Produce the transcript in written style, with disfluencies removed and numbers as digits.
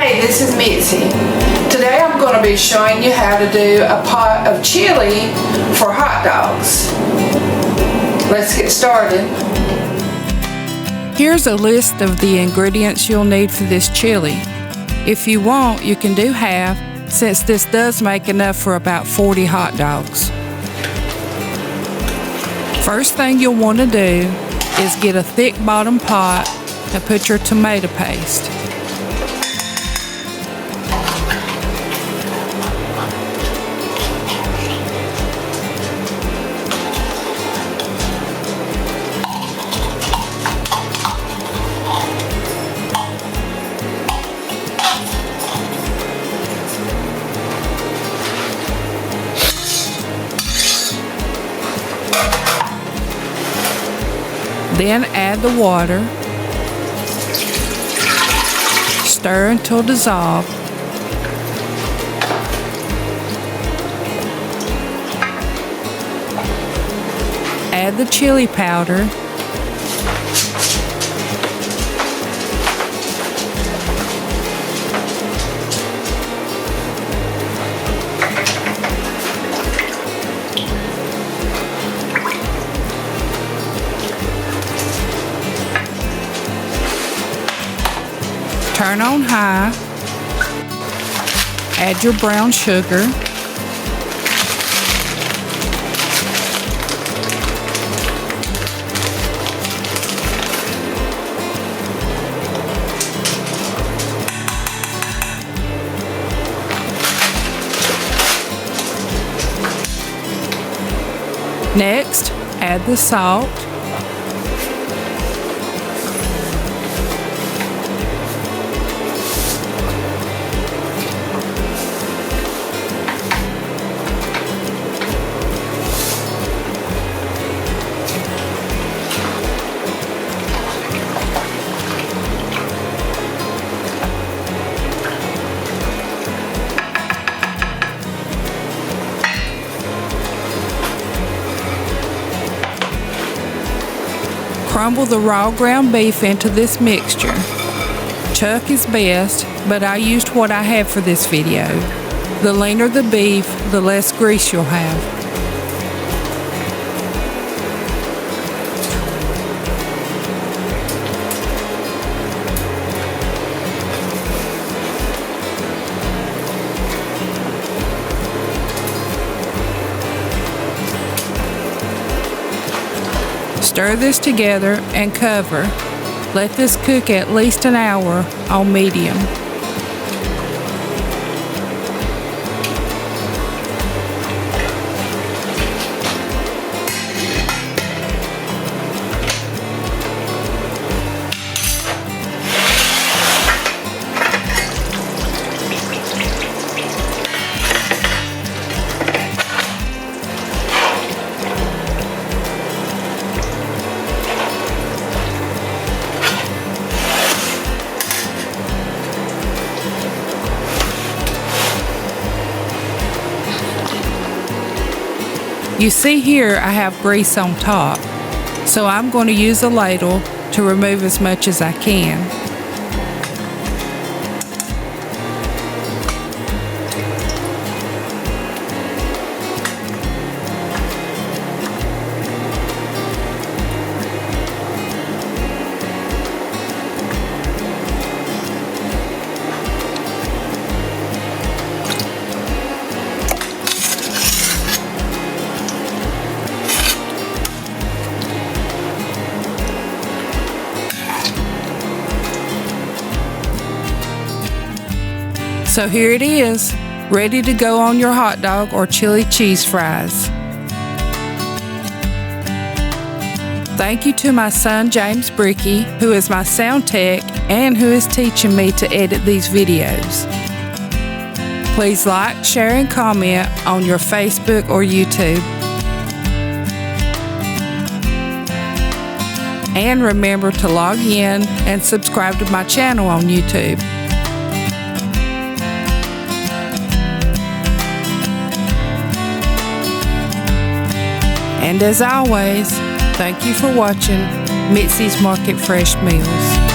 Hey, this is Mitzi. Today I'm going to be showing you how to do a pot of chili for hot dogs. Let's get started. Here's a list of the ingredients you'll need for this chili. If you want, you can do half, since this does make enough for about 40 hot dogs. First thing you'll want to do is get a thick bottom pot and put your tomato paste. Then add the water. Stir until dissolved. Add the chili powder. Turn on high, add your brown sugar, next add the salt, crumble the raw ground beef into this mixture. Chuck is best, but I used what I have for this video. The leaner the beef, the less grease you'll have. Stir this together and cover. Let this cook at least an hour on medium. You see here I have grease on top, so I'm going to use a ladle to remove as much as I can. So here it is, ready to go on your hot dog or chili cheese fries. Thank you to my son James Bricky, who is my sound tech and who is teaching me to edit these videos. Please like, share, and comment on your Facebook or YouTube. And remember to log in and subscribe to my channel on YouTube. And as always, thank you for watching Mitzi's Market Fresh Meals.